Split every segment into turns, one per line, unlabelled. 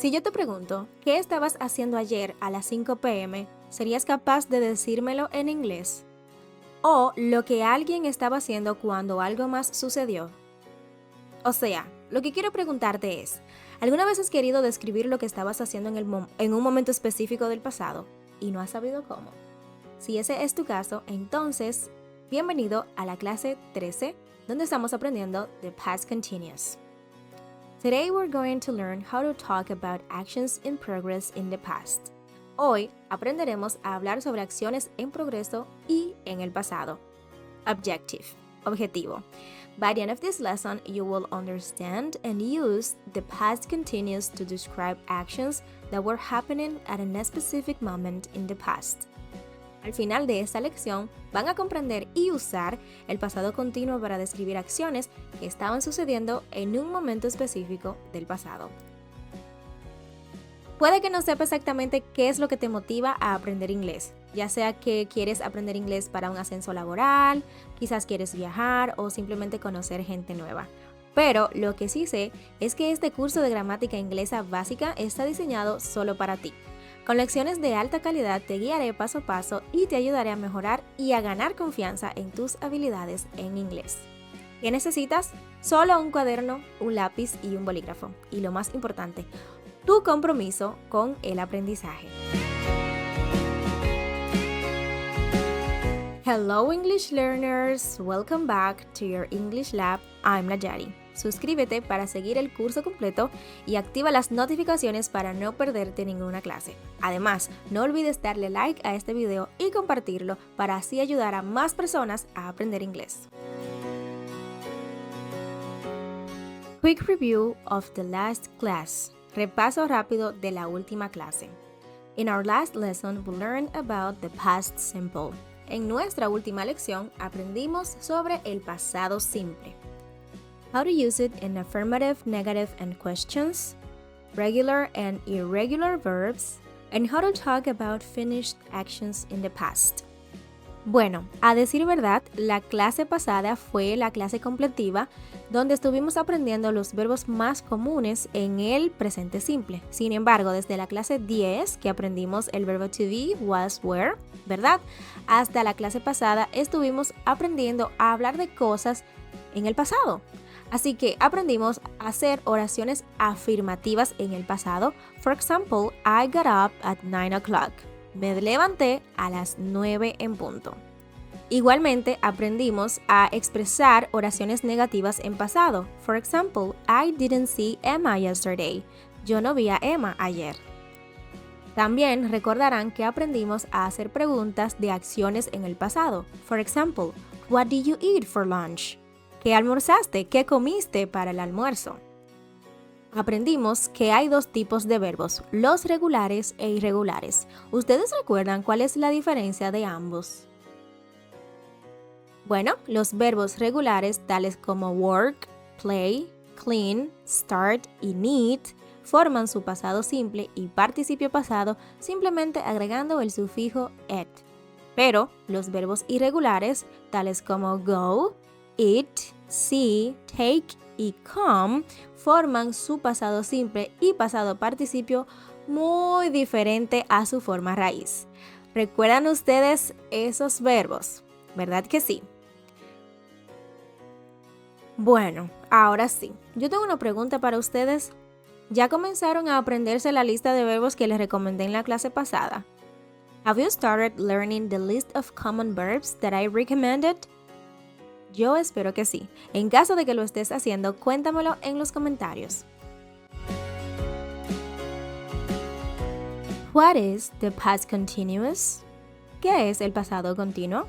Si yo te pregunto, ¿qué estabas haciendo ayer a las 5 p.m.? ¿Serías capaz de decírmelo en inglés? O lo que alguien estaba haciendo cuando algo más sucedió. O sea, lo que quiero preguntarte es, ¿alguna vez has querido describir lo que estabas haciendo en un momento específico del pasado y no has sabido cómo? Si ese es tu caso, entonces, bienvenido a la clase 13, donde estamos aprendiendo the past continuous. Today we're going to learn how to talk about actions in progress in the past. Hoy aprenderemos a hablar sobre acciones en progreso y en el pasado. Objective, objetivo. By the end of this lesson, you will understand and use the past continuous to describe actions that were happening at a specific moment in the past. Al final de esta lección, van a comprender y usar el pasado continuo para describir acciones que estaban sucediendo en un momento específico del pasado. Puede que no sepa exactamente qué es lo que te motiva a aprender inglés, ya sea que quieres aprender inglés para un ascenso laboral, quizás quieres viajar o simplemente conocer gente nueva. Pero lo que sí sé es que este curso de gramática inglesa básica está diseñado solo para ti. Con lecciones de alta calidad te guiaré paso a paso y te ayudaré a mejorar y a ganar confianza en tus habilidades en inglés. ¿Qué necesitas? Solo un cuaderno, un lápiz y un bolígrafo. Y lo más importante, tu compromiso con el aprendizaje. Hello English learners, welcome back to your English Lab. I'm Nayari. Suscríbete para seguir el curso completo y activa las notificaciones para no perderte ninguna clase. Además, no olvides darle like a este video y compartirlo para así ayudar a más personas a aprender inglés. Quick review of the last class. Repaso rápido de la última clase. In our last lesson, we learned about the past simple. En nuestra última lección, aprendimos sobre el pasado simple. How to use it in affirmative, negative, and questions, regular and irregular verbs, and how to talk about finished actions in the past. Bueno, a decir verdad, la clase pasada fue la clase completiva donde estuvimos aprendiendo los verbos más comunes en el presente simple. Sin embargo, desde la clase 10, que aprendimos el verbo to be, was, were, ¿verdad? Hasta la clase pasada estuvimos aprendiendo a hablar de cosas en el pasado. Así que aprendimos a hacer oraciones afirmativas en el pasado. For example, I got up at 9 o'clock. Me levanté a las 9 en punto. Igualmente aprendimos a expresar oraciones negativas en pasado. For example, I didn't see Emma yesterday. Yo no vi a Emma ayer. También recordarán que aprendimos a hacer preguntas de acciones en el pasado. For example, what did you eat for lunch? ¿Qué almorzaste? ¿Qué comiste para el almuerzo? Aprendimos que hay dos tipos de verbos, los regulares e irregulares. ¿Ustedes recuerdan cuál es la diferencia de ambos? Bueno, los verbos regulares tales como work, play, clean, start y need forman su pasado simple y participio pasado simplemente agregando el sufijo et. Pero los verbos irregulares tales como go, eat, see, take y come forman su pasado simple y pasado participio muy diferente a su forma raíz. ¿Recuerdan ustedes esos verbos? ¿Verdad que sí? Bueno, ahora sí. Yo tengo una pregunta para ustedes. ¿Ya comenzaron a aprenderse la lista de verbos que les recomendé en la clase pasada? Have you started learning the list of common verbs that I recommended? Yo espero que sí. En caso de que lo estés haciendo, cuéntamelo en los comentarios. What is the past continuous? ¿Qué es el pasado continuo?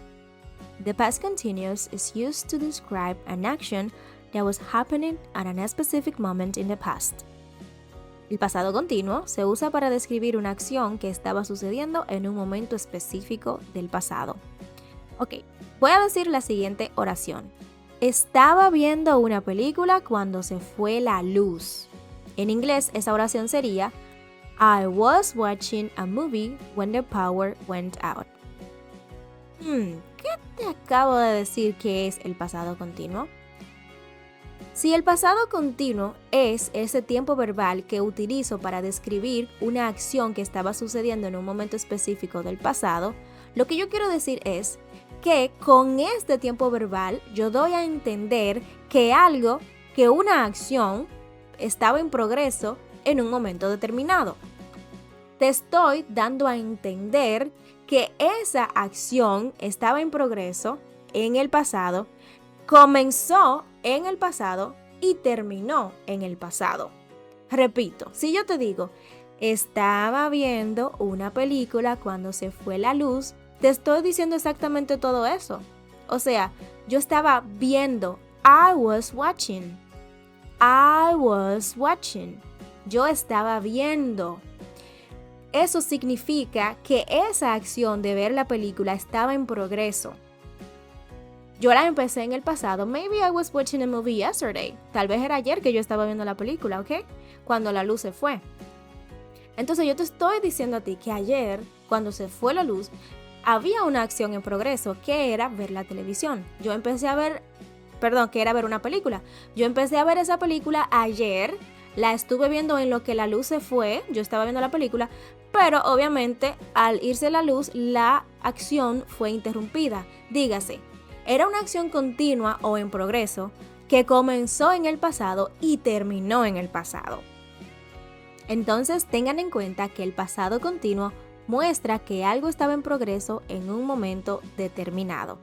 The past continuous is used to describe an action that was happening at a specific moment in the past. El pasado continuo se usa para describir una acción que estaba sucediendo en un momento específico del pasado. Ok, voy a decir la siguiente oración. Estaba viendo una película cuando se fue la luz. En inglés, esa oración sería I was watching a movie when the power went out. ¿Qué te acabo de decir que es el pasado continuo? Si el pasado continuo es ese tiempo verbal que utilizo para describir una acción que estaba sucediendo en un momento específico del pasado, lo que yo quiero decir es que con este tiempo verbal yo doy a entender que una acción estaba en progreso en un momento determinado. Te estoy dando a entender que esa acción estaba en progreso en el pasado, comenzó en el pasado y terminó en el pasado. Repito, si yo te digo, estaba viendo una película cuando se fue la luz, te estoy diciendo exactamente todo eso. O sea, yo estaba viendo, I was watching. Yo estaba viendo. Eso significa que esa acción de ver la película estaba en progreso. Yo la empecé en el pasado. Maybe I was watching a movie yesterday. Tal vez era ayer que yo estaba viendo la película, ¿ok? Cuando la luz se fue. Entonces yo te estoy diciendo a ti que ayer, cuando se fue la luz, había una acción en progreso que era ver la televisión. Que era ver una película. Yo empecé a ver esa película ayer. La estuve viendo en lo que la luz se fue. Yo estaba viendo la película. Pero obviamente al irse la luz, la acción fue interrumpida. Dígase, era una acción continua o en progreso que comenzó en el pasado y terminó en el pasado. Entonces tengan en cuenta que el pasado continuo muestra que algo estaba en progreso en un momento determinado.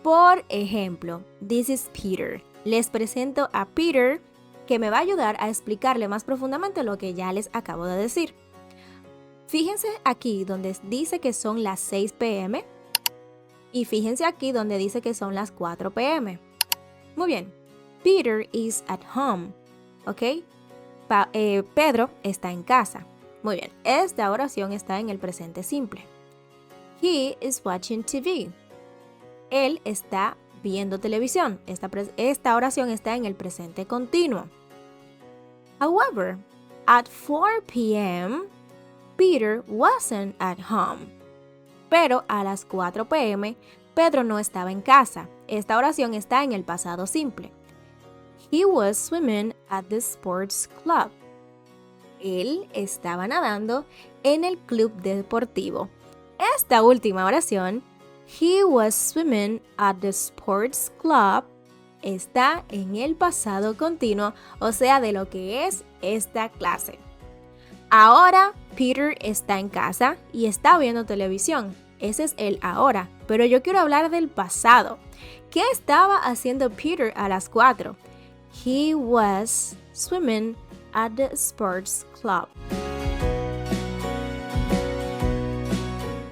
Por ejemplo, this is Peter. Les presento a Peter, que me va a ayudar a explicarle más profundamente lo que ya les acabo de decir. Fíjense aquí donde dice que son las 6 p.m. y fíjense aquí donde dice que son las 4 p.m. Muy bien. Peter is at home. ¿Ok? Pedro está en casa. Muy bien. Esta oración está en el presente simple. He is watching TV. Él está viendo televisión. Esta oración está en el presente continuo. However, at 4 p.m., Peter wasn't at home. Pero a las 4 p.m., Pedro no estaba en casa. Esta oración está en el pasado simple. He was swimming at the sports club. Él estaba nadando en el club deportivo. Esta última oración, he was swimming at the sports club, está en el pasado continuo, o sea, de lo que es esta clase. Ahora Peter está en casa y está viendo televisión. Ese es el ahora, pero yo quiero hablar del pasado. ¿Qué estaba haciendo Peter a las 4? He was swimming at the sports club.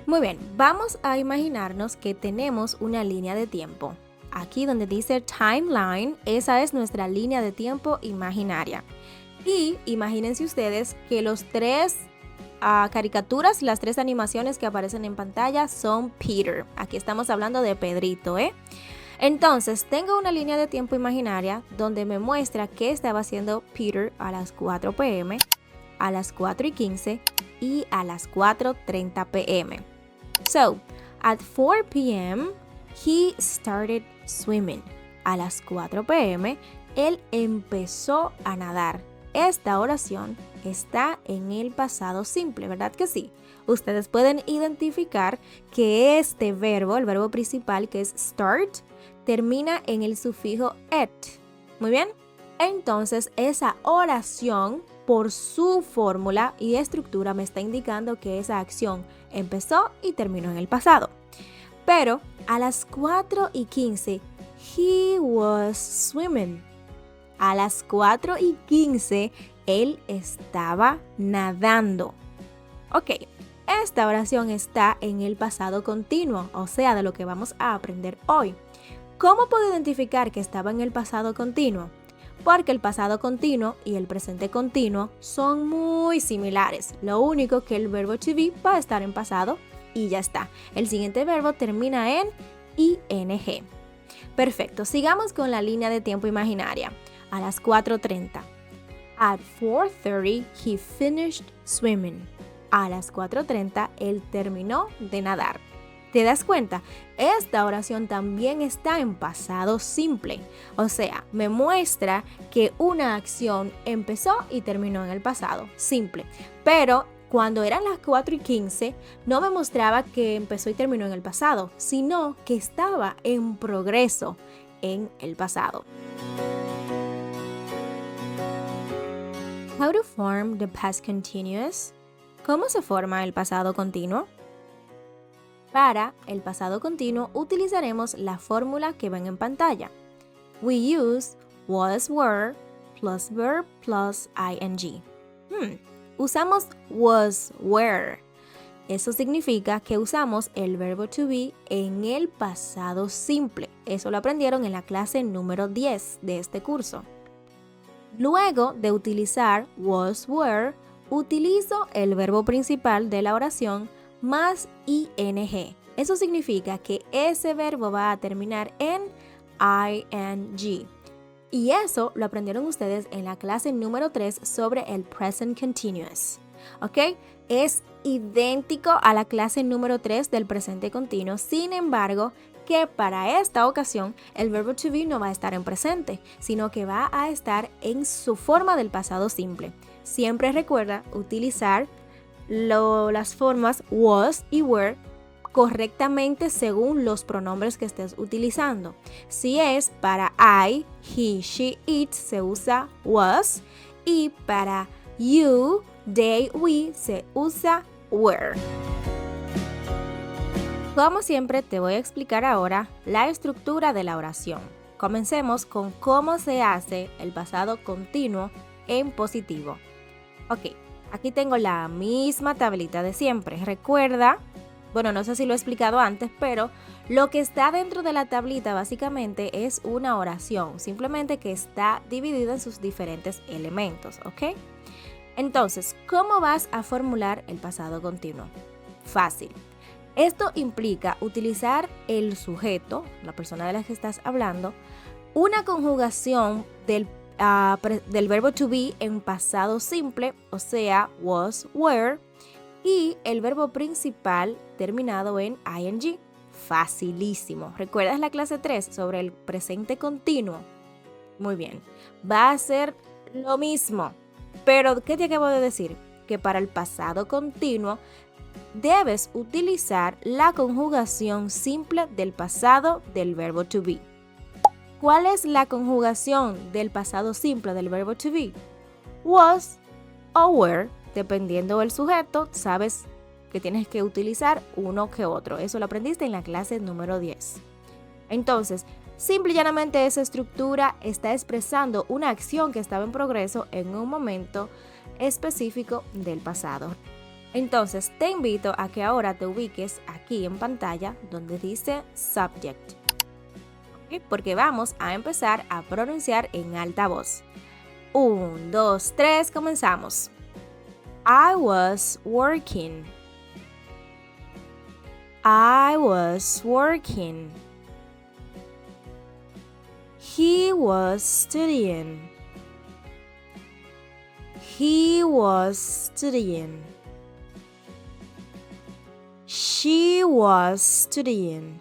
Muy bien, vamos a imaginarnos que tenemos una línea de tiempo. Aquí donde dice timeline, esa es nuestra línea de tiempo imaginaria. Y imagínense ustedes que los tres caricaturas, las tres animaciones que aparecen en pantalla son Peter. Aquí estamos hablando de Pedrito, ¿eh? Entonces, tengo una línea de tiempo imaginaria donde me muestra qué estaba haciendo Peter a las 4 p.m., a las 4:15 y a las 4:30 p.m. So, at 4 p.m., he started swimming. A las 4 p.m., él empezó a nadar. Esta oración está en el pasado simple, ¿verdad que sí? Ustedes pueden identificar que este verbo, el verbo principal que es start, termina en el sufijo et. Muy bien. Entonces, esa oración, por su fórmula y estructura, me está indicando que esa acción empezó y terminó en el pasado. Pero a las 4:15, he was swimming. A las 4:15, él estaba nadando. Ok, esta oración está en el pasado continuo, o sea, de lo que vamos a aprender hoy. ¿Cómo puedo identificar que estaba en el pasado continuo? Porque el pasado continuo y el presente continuo son muy similares. Lo único que el verbo to be va a estar en pasado y ya está. El siguiente verbo termina en ing. Perfecto, sigamos con la línea de tiempo imaginaria. A las 4:30. At 4:30, he finished swimming. A las 4:30, él terminó de nadar. ¿Te das cuenta? Esta oración también está en pasado simple. O sea, me muestra que una acción empezó y terminó en el pasado simple. Pero cuando eran las 4:15, no me mostraba que empezó y terminó en el pasado, sino que estaba en progreso en el pasado. How to form the past continuous? ¿Cómo se forma el pasado continuo? Para el pasado continuo utilizaremos la fórmula que ven en pantalla. We use was, were, plus verb, plus ing. Usamos was, were. Eso significa que usamos el verbo to be en el pasado simple. Eso lo aprendieron en la clase número 10 de este curso. Luego de utilizar was, were, utilizo el verbo principal de la oración más ing. Eso significa que ese verbo va a terminar en ing. Y eso lo aprendieron ustedes en la clase número 3 sobre el present continuous. ¿Ok? Es idéntico a la clase número 3 del presente continuo. Sin embargo, que para esta ocasión el verbo to be no va a estar en presente, sino que va a estar en su forma del pasado simple. Siempre recuerda utilizar las formas was y were correctamente según los pronombres que estés utilizando. Si es para I, he, she, it, se usa was, y para you, they, we, se usa were. Como siempre, te voy a explicar ahora la estructura de la oración. Comencemos con cómo se hace el pasado continuo en positivo. Ok, aquí tengo la misma tablita de siempre. Recuerda, bueno, no sé si lo he explicado antes, pero lo que está dentro de la tablita básicamente es una oración, simplemente que está dividida en sus diferentes elementos, ¿ok? Entonces, ¿cómo vas a formular el pasado continuo? Fácil. Esto implica utilizar el sujeto, la persona de la que estás hablando, una conjugación del verbo to be en pasado simple, o sea, was, were, y el verbo principal terminado en ing. Facilísimo. ¿Recuerdas la clase 3 sobre el presente continuo? Muy bien. Va a ser lo mismo. Pero, ¿qué te acabo de decir? Que para el pasado continuo debes utilizar la conjugación simple del pasado del verbo to be. ¿Cuál es la conjugación del pasado simple del verbo to be? Was o were, dependiendo del sujeto, sabes que tienes que utilizar uno que otro. Eso lo aprendiste en la clase número 10. Entonces, simple y llanamente esa estructura está expresando una acción que estaba en progreso en un momento específico del pasado. Entonces, te invito a que ahora te ubiques aquí en pantalla donde dice subject. Porque vamos a empezar a pronunciar en alta voz. 1, 2, 3, comenzamos. I was working. I was working. He was studying. He was studying. She was studying.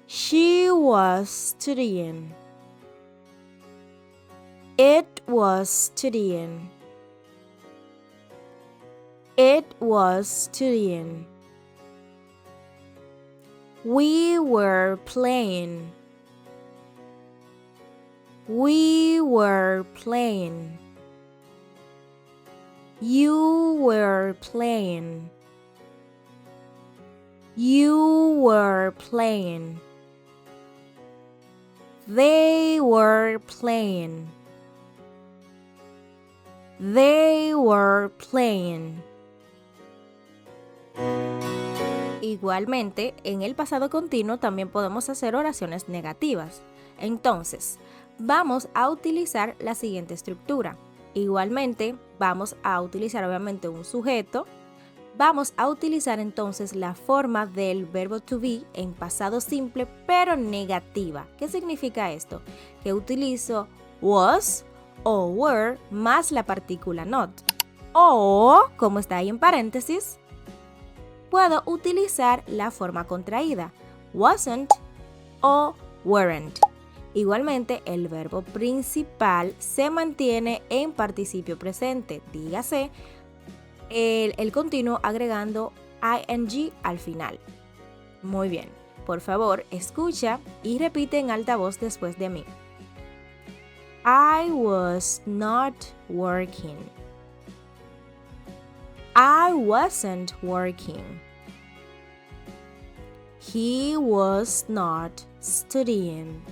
She was studying. It was studying. It was studying. We were playing. We were playing. You were playing. You were playing. They were playing. They were playing. Igualmente, en el pasado continuo también podemos hacer oraciones negativas. Entonces, vamos a utilizar la siguiente estructura. Igualmente, vamos a utilizar obviamente un sujeto. Vamos a utilizar entonces la forma del verbo to be en pasado simple, pero negativa. ¿Qué significa esto? Que utilizo was o were más la partícula not. O, como está ahí en paréntesis, puedo utilizar la forma contraída, wasn't o weren't. Igualmente, el verbo principal se mantiene en participio presente, dígase el continuo agregando ing al final. Muy bien, por favor, escucha y repite en alta voz después de mí. I was not working. I wasn't working. He was not studying.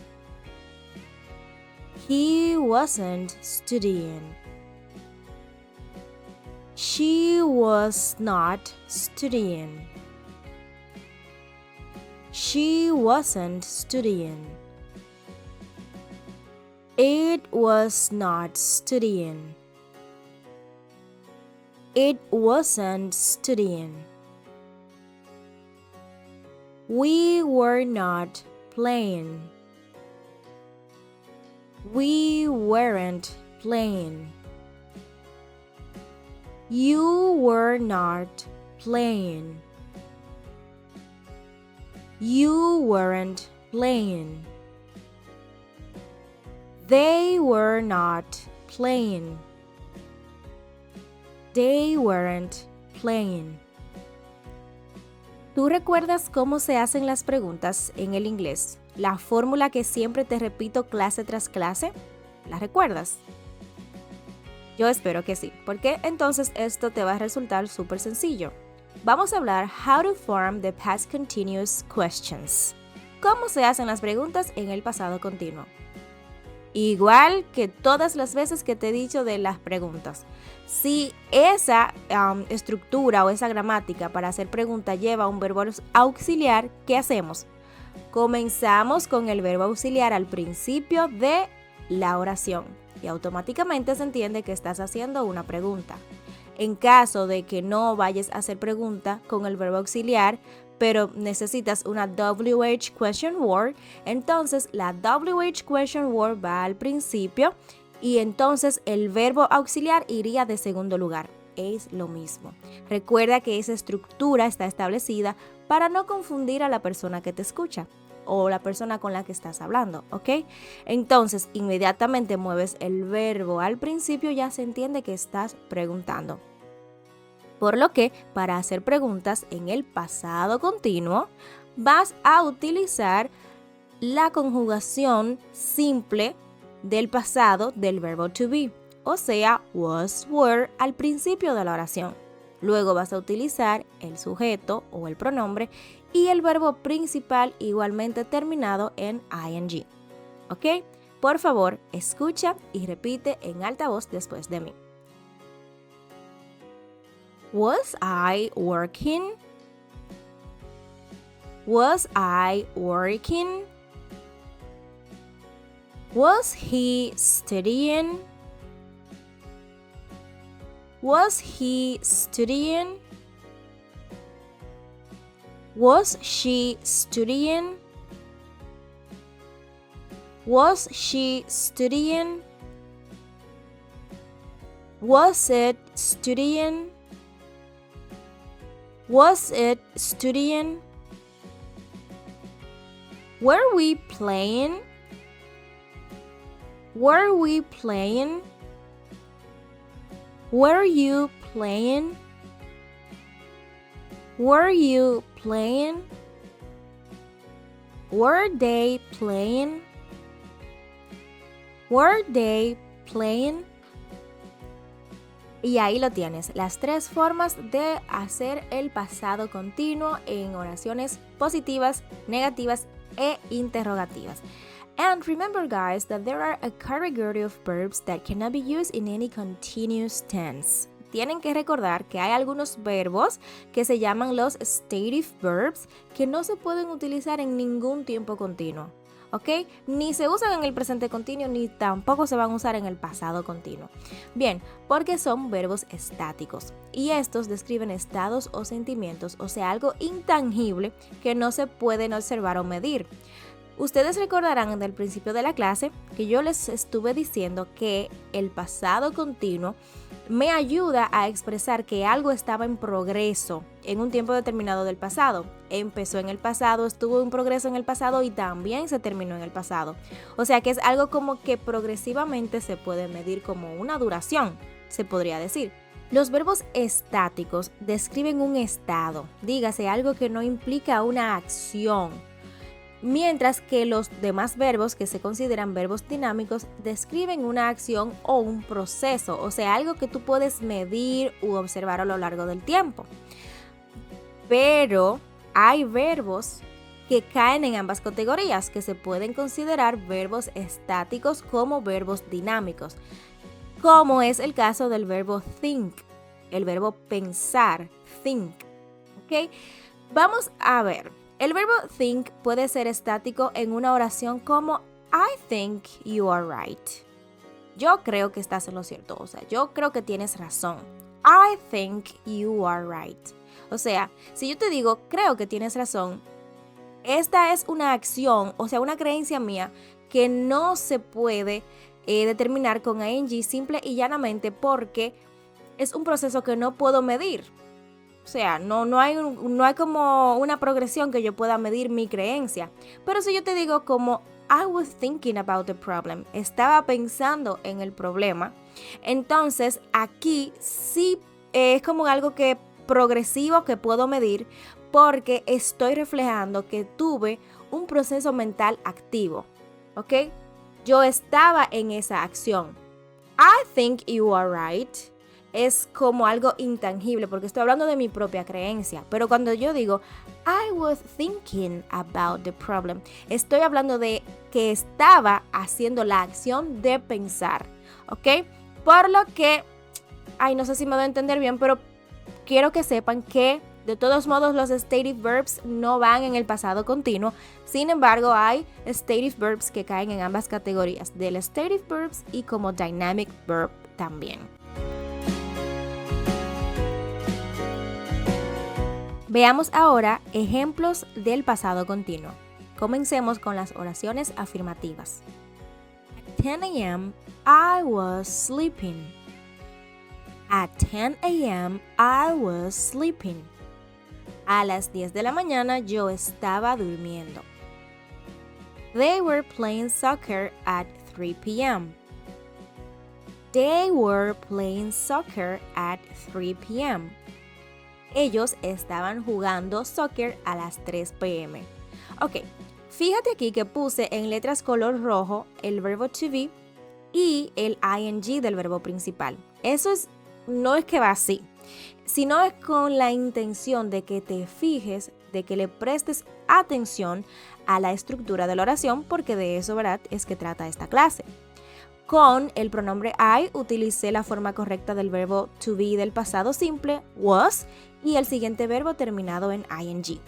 He wasn't studying. She was not studying. She wasn't studying. It was not studying. It wasn't studying. We were not playing. We weren't playing. You were not playing. You weren't playing. They were not playing. They weren't playing. ¿Tú recuerdas cómo se hacen las preguntas en el inglés? La fórmula que siempre te repito clase tras clase. ¿La recuerdas? Yo espero que sí, porque entonces esto te va a resultar súper sencillo. Vamos a hablar how to form the past continuous questions. ¿Cómo se hacen las preguntas en el pasado continuo? Igual que todas las veces que te he dicho de las preguntas. Si esa estructura o esa gramática para hacer pregunta lleva un verbo auxiliar, ¿qué hacemos? Comenzamos con el verbo auxiliar al principio de la oración y automáticamente se entiende que estás haciendo una pregunta. En caso de que no vayas a hacer pregunta con el verbo auxiliar, pero necesitas una WH question word, entonces la WH question word va al principio y entonces el verbo auxiliar iría de segundo lugar. Es lo mismo. Recuerda que esa estructura está establecida para no confundir a la persona que te escucha o la persona con la que estás hablando, ¿ok? Entonces, inmediatamente mueves el verbo al principio, ya se entiende que estás preguntando. Por lo que, para hacer preguntas en el pasado continuo, vas a utilizar la conjugación simple del pasado del verbo to be, o sea, was, were al principio de la oración. Luego vas a utilizar el sujeto o el pronombre y el verbo principal igualmente terminado en ing. ¿Ok? Por favor, escucha y repite en alta voz después de mí. Was I working? Was I working? Was he studying? Was he studying? Was she studying? Was she studying? Was it studying? Was it studying? Were we playing? Were we playing? Were you playing? Were you playing? Were they playing? Were they playing? Y ahí lo tienes, las tres formas de hacer el pasado continuo en oraciones positivas, negativas e interrogativas. And remember, guys, that there are a category of verbs that cannot be used in any continuous tense. Tienen que recordar que hay algunos verbos que se llaman los stative verbs que no se pueden utilizar en ningún tiempo continuo. ¿Ok? Ni se usan en el presente continuo ni tampoco se van a usar en el pasado continuo. Bien, porque son verbos estáticos y estos describen estados o sentimientos, o sea, algo intangible que no se pueden observar o medir. Ustedes recordarán del principio de la clase que yo les estuve diciendo que el pasado continuo me ayuda a expresar que algo estaba en progreso en un tiempo determinado del pasado. Empezó en el pasado, estuvo en progreso en el pasado y también se terminó en el pasado. O sea que es algo como que progresivamente se puede medir como una duración, se podría decir. Los verbos estáticos describen un estado, dígase algo que no implica una acción. Mientras que los demás verbos, que se consideran verbos dinámicos, describen una acción o un proceso, o sea, algo que tú puedes medir u observar a lo largo del tiempo. Pero hay verbos que caen en ambas categorías, que se pueden considerar verbos estáticos como verbos dinámicos, como es el caso del verbo think, el verbo pensar, think. ¿Ok? Vamos a ver. El verbo think puede ser estático en una oración como I think you are right. Yo creo que estás en lo cierto, o sea, yo creo que tienes razón. I think you are right. O sea, si yo te digo creo que tienes razón, esta es una acción, o sea, una creencia mía que no se puede determinar con ing simple y llanamente porque es un proceso que no puedo medir. O sea, no hay como una progresión que yo pueda medir mi creencia. Pero si yo te digo como I was thinking about the problem, estaba pensando en el problema, entonces aquí sí es como algo que progresivo que puedo medir porque estoy reflejando que tuve un proceso mental activo. ¿Ok? Yo estaba en esa acción. I think you are right. Es como algo intangible porque estoy hablando de mi propia creencia. Pero cuando yo digo, I was thinking about the problem, estoy hablando de que estaba haciendo la acción de pensar. ¿Ok? Por lo que, no sé si me doy a entender bien, pero quiero que sepan que de todos modos los stative verbs no van en el pasado continuo. Sin embargo, hay stative verbs que caen en ambas categorías, del stative verbs y como dynamic verb también. Veamos ahora ejemplos del pasado continuo. Comencemos con las oraciones afirmativas. At 10 a.m. I was sleeping. At 10 a.m. I was sleeping. A las 10 de la mañana yo estaba durmiendo. They were playing soccer at 3 p.m. They were playing soccer at 3 p.m. Ellos estaban jugando soccer a las 3 p.m. Ok, fíjate aquí que puse en letras color rojo el verbo to be y el ing del verbo principal. Eso no es que va así, sino es con la intención de que te fijes, de que le prestes atención a la estructura de la oración, porque de eso, ¿verdad?, es que trata esta clase. Con el pronombre I utilicé la forma correcta del verbo to be del pasado simple, was, y el siguiente verbo terminado en ing.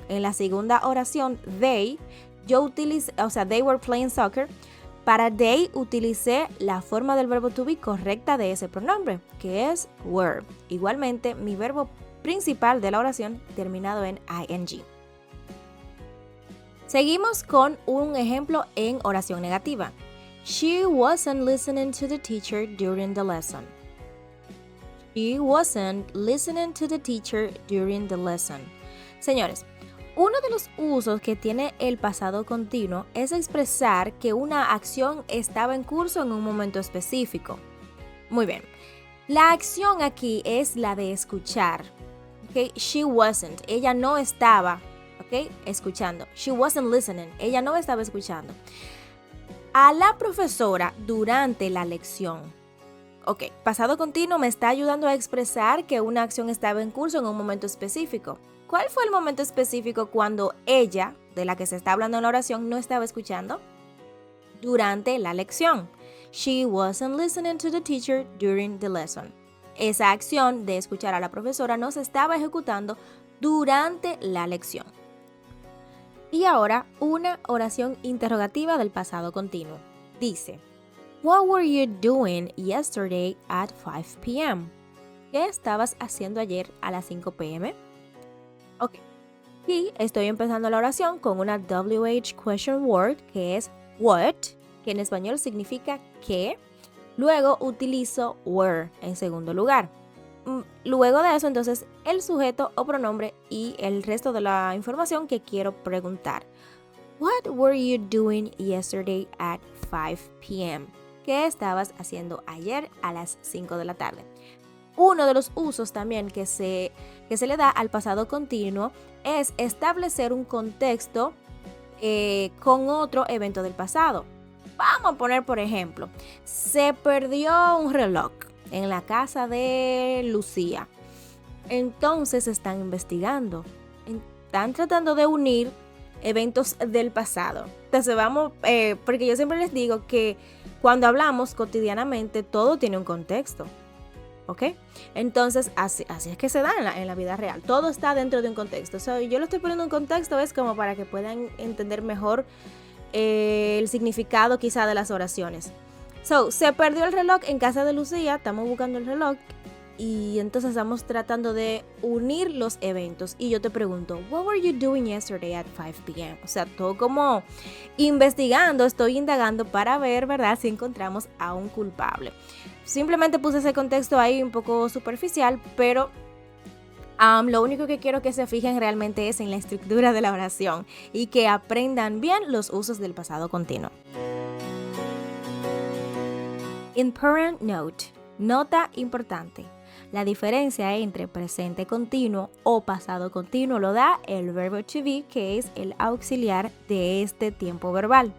En la segunda oración, they, they were playing soccer. Para they utilicé la forma del verbo to be correcta de ese pronombre, que es were. Igualmente, mi verbo principal de la oración terminado en ing. Seguimos con un ejemplo en oración negativa. She wasn't listening to the teacher during the lesson. She wasn't listening to the teacher during the lesson. Señores, uno de los usos que tiene el pasado continuo es expresar que una acción estaba en curso en un momento específico. Muy bien. La acción aquí es la de escuchar. Okay? She wasn't. Ella no estaba, escuchando. She wasn't listening. Ella no estaba escuchando a la profesora durante la lección. Pasado continuo me está ayudando a expresar que una acción estaba en curso en un momento específico. ¿Cuál fue el momento específico cuando ella, de la que se está hablando en la oración, no estaba escuchando? Durante la lección. She wasn't listening to the teacher during the lesson. Esa acción de escuchar a la profesora no se estaba ejecutando durante la lección. Y ahora, una oración interrogativa del pasado continuo. Dice, What were you doing yesterday at 5 p.m.? ¿Qué estabas haciendo ayer a las 5 p.m.? Y estoy empezando la oración con una WH question word, que es what, que en español significa qué. Luego utilizo were en segundo lugar. Luego de eso, entonces, el sujeto o pronombre y el resto de la información que quiero preguntar. What were you doing yesterday at 5 p.m.? ¿Qué estabas haciendo ayer a las 5 de la tarde? Uno de los usos también que se le da al pasado continuo es establecer un contexto con otro evento del pasado. Vamos a poner, por ejemplo, se perdió un reloj en la casa de Lucía. Entonces están investigando, están tratando de unir eventos del pasado. Entonces vamos, porque yo siempre les digo que cuando hablamos cotidianamente todo tiene un contexto. ¿Ok? Entonces, así es que se da en la vida real. Todo está dentro de un contexto. Yo lo estoy poniendo en contexto, es como para que puedan entender mejor el significado quizá de las oraciones. Se perdió el reloj en casa de Lucía, estamos buscando el reloj y entonces estamos tratando de unir los eventos. Y yo te pregunto, what were you doing yesterday at 5 p.m.? O sea, todo como investigando, estoy indagando para ver, ¿verdad?, si encontramos a un culpable. Simplemente puse ese contexto ahí un poco superficial, pero lo único que quiero que se fijen realmente es en la estructura de la oración y que aprendan bien los usos del pasado continuo. Important note, nota importante. La diferencia entre presente continuo o pasado continuo lo da el verbo to be, que es el auxiliar de este tiempo verbal.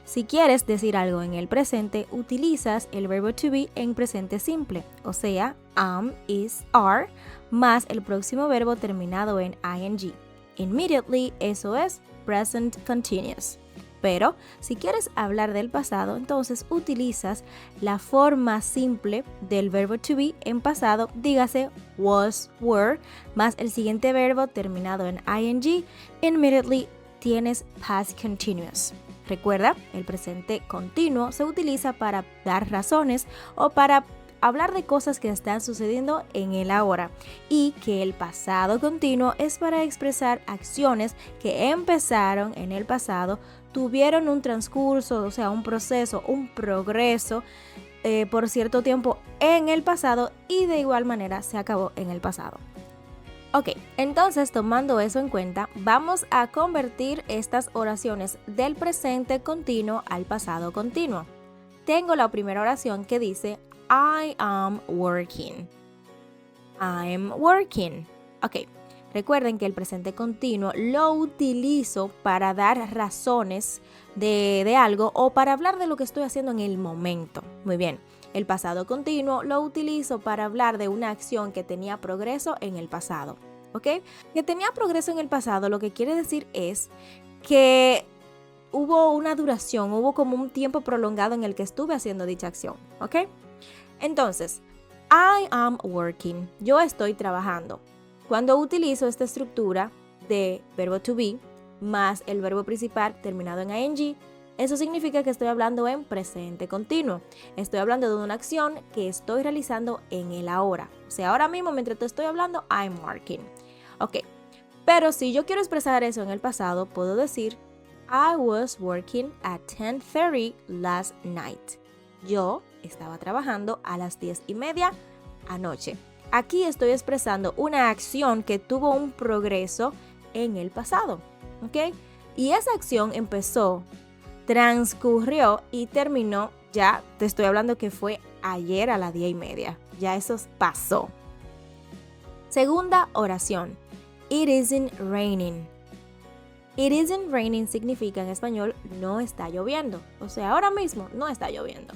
Si quieres decir algo en el presente, utilizas el verbo to be en presente simple, o sea, am, is, are, más el próximo verbo terminado en ing. Immediately, eso es present continuous. Pero si quieres hablar del pasado, entonces utilizas la forma simple del verbo to be en pasado, dígase was, were, más el siguiente verbo terminado en ing. Immediately tienes past continuous. Recuerda, el presente continuo se utiliza para dar razones o para hablar de cosas que están sucediendo en el ahora, y que el pasado continuo es para expresar acciones que empezaron en el pasado, tuvieron un transcurso, o sea, un proceso, un progreso por cierto tiempo en el pasado y de igual manera se acabó en el pasado. Ok, entonces tomando eso en cuenta, vamos a convertir estas oraciones del presente continuo al pasado continuo. Tengo la primera oración que dice I am working. I'm working. Ok, recuerden que el presente continuo lo utilizo para dar razones de algo o para hablar de lo que estoy haciendo en el momento. Muy bien. El pasado continuo lo utilizo para hablar de una acción que tenía progreso en el pasado. ¿Ok? Que tenía progreso en el pasado, lo que quiere decir es que hubo una duración, hubo como un tiempo prolongado en el que estuve haciendo dicha acción. ¿Ok? Entonces, I am working. Yo estoy trabajando. Cuando utilizo esta estructura de verbo to be más el verbo principal terminado en ing, eso significa que estoy hablando en presente continuo. Estoy hablando de una acción que estoy realizando en el ahora. O sea, ahora mismo mientras te estoy hablando, I'm working. Ok, pero si yo quiero expresar eso en el pasado, puedo decir I was working at 10:30 last night. Yo estaba trabajando a las 10:30 anoche. Aquí estoy expresando una acción que tuvo un progreso en el pasado. ¿Ok? Y esa acción empezó, transcurrió y terminó, ya te estoy hablando que fue ayer a las 10:30. Ya eso pasó. Segunda oración. It isn't raining. It isn't raining significa en español no está lloviendo. O sea, ahora mismo no está lloviendo.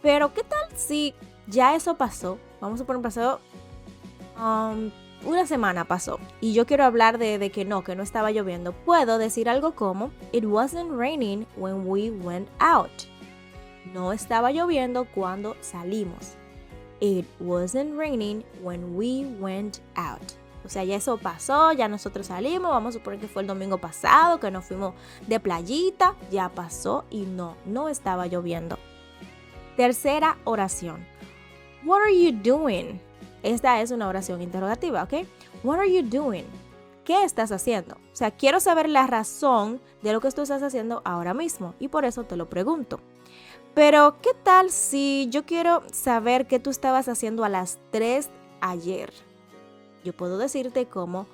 Pero ¿qué tal si ya eso pasó? Vamos a poner pasado, una semana pasó y yo quiero hablar de que no estaba lloviendo. Puedo decir algo como It wasn't raining when we went out. No estaba lloviendo cuando salimos. It wasn't raining when we went out. O sea, ya eso pasó, ya nosotros salimos, vamos a suponer que fue el domingo pasado, que nos fuimos de playita, ya pasó y no estaba lloviendo. Tercera oración. What are you doing? Esta es una oración interrogativa, ¿ok? What are you doing? qué estás haciendo. O sea, quiero saber la razón de lo que tú estás haciendo ahora mismo y por eso te lo pregunto. Pero, ¿qué tal si yo quiero saber qué tú estabas haciendo a las 3 ayer? Yo puedo decirte como,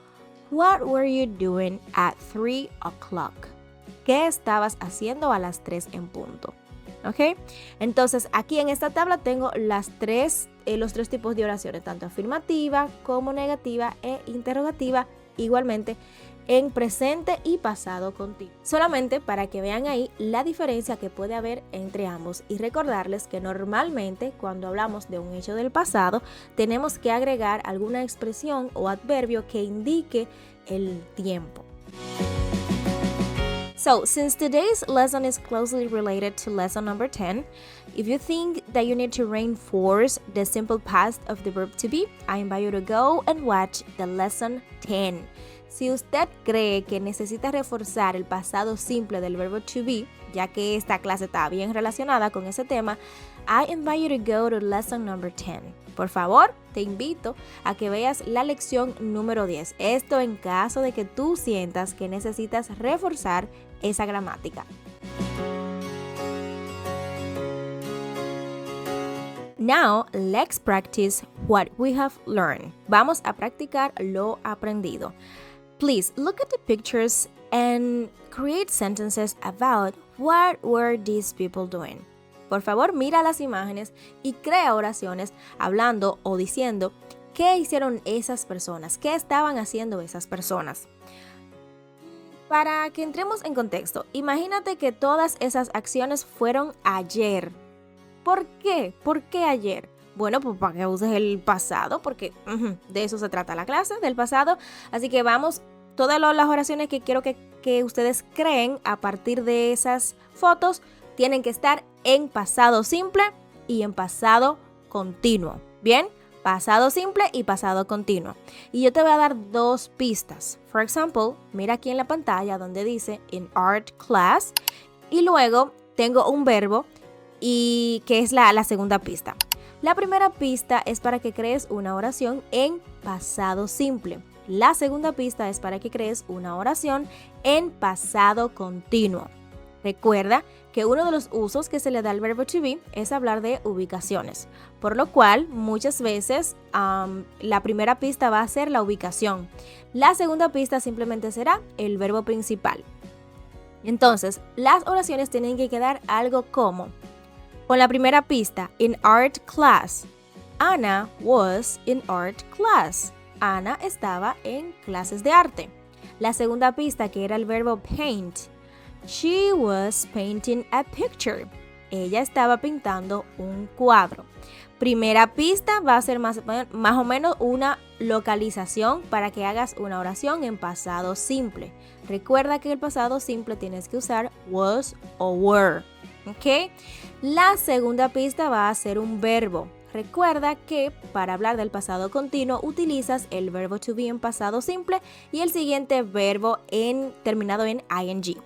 what were you doing at 3 o'clock? ¿Qué estabas haciendo a las 3 en punto? ¿Ok? Entonces, aquí en esta tabla tengo los tres tipos de oraciones, tanto afirmativa como negativa e interrogativa, igualmente en presente y pasado continuo. Solamente para que vean ahí la diferencia que puede haber entre ambos y recordarles que normalmente cuando hablamos de un hecho del pasado tenemos que agregar alguna expresión o adverbio que indique el tiempo. So, since today's lesson is closely related to lesson number 10, if you think that you need to reinforce the simple past of the verb to be, I invite you to go and watch the lesson 10. Si usted cree que necesita reforzar el pasado simple del verbo to be, ya que esta clase está bien relacionada con ese tema, I invite you to go to lesson number 10. Por favor, te invito a que veas la lección número 10. Esto en caso de que tú sientas que necesitas reforzar esa gramática. Now, let's practice what we have learned. Vamos a practicar lo aprendido. Please look at the pictures and create sentences about what were these people doing. Por favor, mira las imágenes y crea oraciones hablando o diciendo qué hicieron esas personas, qué estaban haciendo esas personas. Para que entremos en contexto, imagínate que todas esas acciones fueron ayer. ¿Por qué? ¿Por qué ayer? Bueno, pues para que uses el pasado, porque de eso se trata la clase, del pasado. Así que vamos, todas las oraciones que quiero que ustedes creen a partir de esas fotos tienen que estar en pasado simple y en pasado continuo. ¿Bien? Pasado simple y pasado continuo. Y yo te voy a dar dos pistas. For example, mira aquí en la pantalla donde dice in art class y luego tengo un verbo y que es la segunda pista. La primera pista es para que crees una oración en pasado simple. La segunda pista es para que crees una oración en pasado continuo. Recuerda que uno de los usos que se le da al verbo to be es hablar de ubicaciones, por lo cual muchas veces la primera pista va a ser la ubicación. La segunda pista simplemente será el verbo principal. Entonces, las oraciones tienen que quedar algo como, con la primera pista, in art class. Anna was in art class. Ana estaba en clases de arte. La segunda pista, que era el verbo paint. She was painting a picture. Ella estaba pintando un cuadro. Primera pista va a ser más o menos una localización para que hagas una oración en pasado simple. Recuerda que en el pasado simple tienes que usar was o were. ¿Ok? La segunda pista va a ser un verbo. Recuerda que para hablar del pasado continuo utilizas el verbo to be en pasado simple y el siguiente verbo terminado en ing.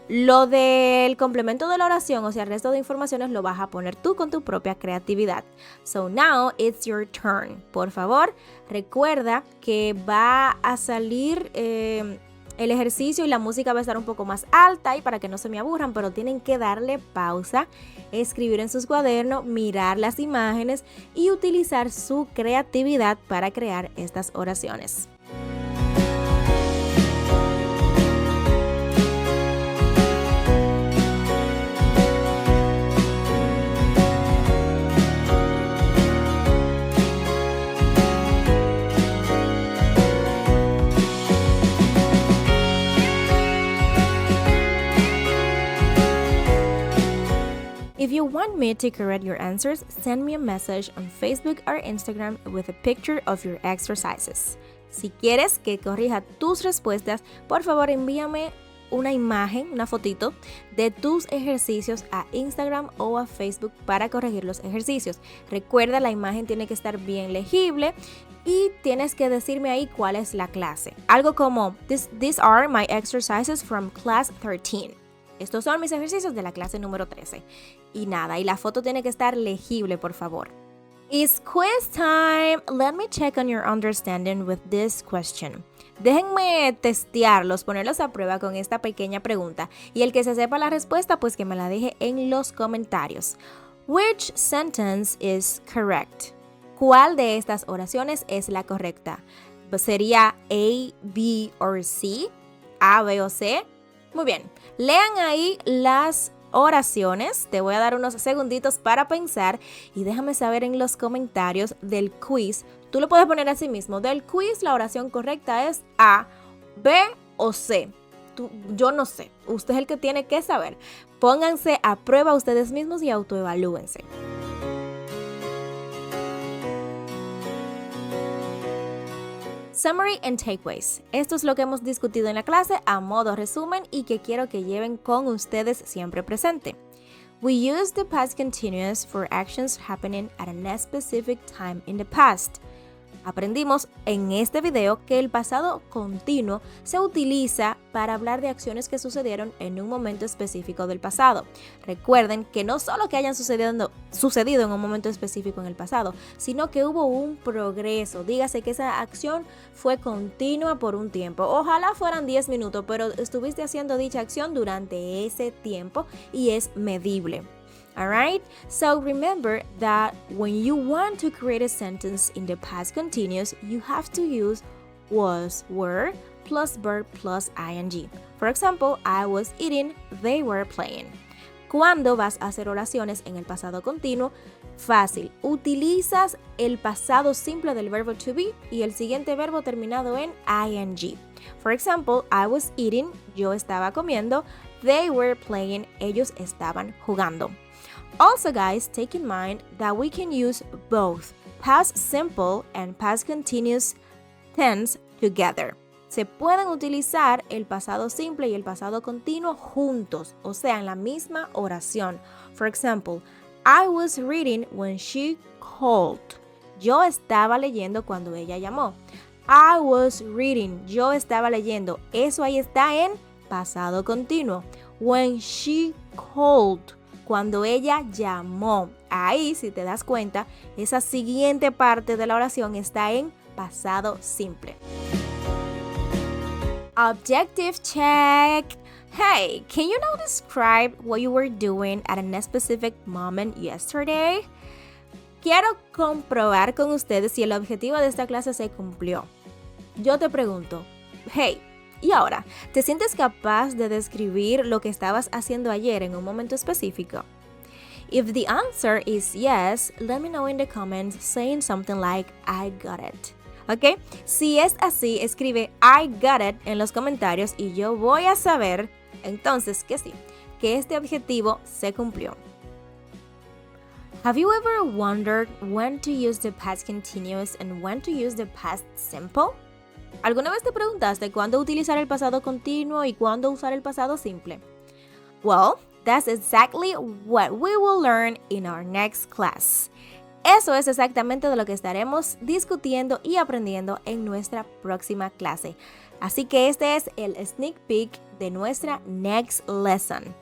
Lo del complemento de la oración, o sea, el resto de informaciones lo vas a poner tú con tu propia creatividad. So now it's your turn. Por favor, recuerda que va a salir el ejercicio y la música va a estar un poco más alta y para que no se me aburran, pero tienen que darle pausa, escribir en sus cuadernos, mirar las imágenes y utilizar su creatividad para crear estas oraciones. If you want me to correct your answers, send me a message on Facebook or Instagram with a picture of your exercises. Si quieres que corrija tus respuestas, por favor envíame una imagen, una fotito de tus ejercicios a Instagram o a Facebook para corregir los ejercicios. Recuerda, la imagen tiene que estar bien legible y tienes que decirme ahí cuál es la clase. Algo como, these are my exercises from class 13. Estos son mis ejercicios de la clase número 13. Y nada, y la foto tiene que estar legible, por favor. It's quiz time! Let me check on your understanding with this question. Déjenme testearlos, ponerlos a prueba con esta pequeña pregunta. Y el que se sepa la respuesta, pues que me la deje en los comentarios. Which sentence is correct? ¿Cuál de estas oraciones es la correcta? ¿Sería A, B o C? ¿A, B o C? Muy bien, lean ahí las oraciones. Te voy a dar unos segunditos para pensar y déjame saber en los comentarios del quiz. Tú lo puedes poner así mismo. Del quiz la oración correcta es A, B o C. Yo no sé. Usted es el que tiene que saber. Pónganse a prueba ustedes mismos y autoevalúense. Summary and takeaways. Esto es lo que hemos discutido en la clase a modo resumen y que quiero que lleven con ustedes siempre presente. We use the past continuous for actions happening at a specific time in the past. Aprendimos en este video que el pasado continuo se utiliza para hablar de acciones que sucedieron en un momento específico del pasado. Recuerden que no solo que hayan sucedido en un momento específico en el pasado, sino que hubo un progreso. Dígase que esa acción fue continua por un tiempo. Ojalá fueran 10 minutos, pero estuviste haciendo dicha acción durante ese tiempo y es medible. Alright, so remember that when you want to create a sentence in the past continuous, you have to use was, were, plus verb plus ing. For example, I was eating, they were playing. ¿Cuándo vas a hacer oraciones en el pasado continuo? Fácil, utilizas el pasado simple del verbo to be y el siguiente verbo terminado en ing. For example, I was eating, yo estaba comiendo, they were playing, ellos estaban jugando. Also guys, take in mind that we can use both past simple and past continuous tense together. Se pueden utilizar el pasado simple y el pasado continuo juntos, o sea, en la misma oración. For example, I was reading when she called. Yo estaba leyendo cuando ella llamó. I was reading. Yo estaba leyendo. Eso ahí está en pasado continuo. When she called. Cuando ella llamó. Ahí, si te das cuenta, esa siguiente parte de la oración está en pasado simple. Objective check. Hey, can you now describe what you were doing at a specific moment yesterday? Quiero comprobar con ustedes si el objetivo de esta clase se cumplió. Yo te pregunto, hey, ¿y ahora? ¿Te sientes capaz de describir lo que estabas haciendo ayer en un momento específico? If the answer is yes, let me know in the comments saying something like, I got it. ¿Ok? Si es así, escribe I got it en los comentarios y yo voy a saber, entonces, que sí, que este objetivo se cumplió. Have you ever wondered when to use the past continuous and when to use the past simple? ¿Alguna vez te preguntaste cuándo utilizar el pasado continuo y cuándo usar el pasado simple? Well, that's exactly what we will learn in our next class. Eso es exactamente de lo que estaremos discutiendo y aprendiendo en nuestra próxima clase. Así que este es el sneak peek de nuestra next lesson.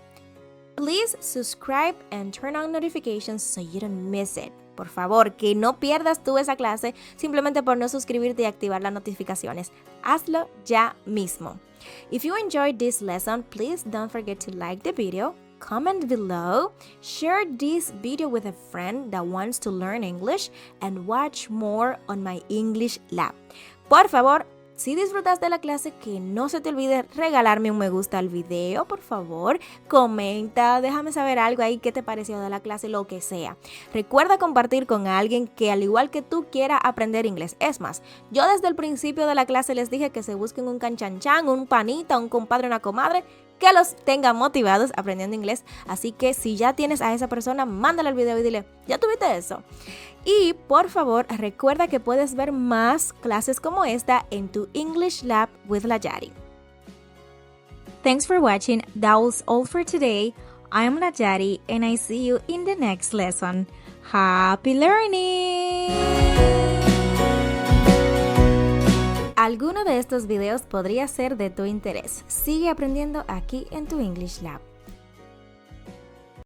Please subscribe and turn on notifications so you don't miss it. Por favor, que no pierdas tú esa clase simplemente por no suscribirte y activar las notificaciones. Hazlo ya mismo. If you enjoyed this lesson, please don't forget to like the video, comment below, share this video with a friend that wants to learn English, and watch more on my English Lab. Por favor, si disfrutaste de la clase, que no se te olvide regalarme un me gusta al video, por favor. Comenta, déjame saber algo ahí, qué te pareció de la clase, lo que sea. Recuerda compartir con alguien que al igual que tú quiera aprender inglés. Es más, yo desde el principio de la clase les dije que se busquen un canchanchan, un panita, un compadre, una comadre, que los tenga motivados aprendiendo inglés. Así que si ya tienes a esa persona, mándale el video y dile, ¿ya tuviste eso? Y por favor, recuerda que puedes ver más clases como esta en tu English Lab with La Yari. Thanks for watching. That was all for today. I'm La Yari and I see you in the next lesson. Happy learning! Alguno de estos videos podría ser de tu interés. Sigue aprendiendo aquí en tu English Lab.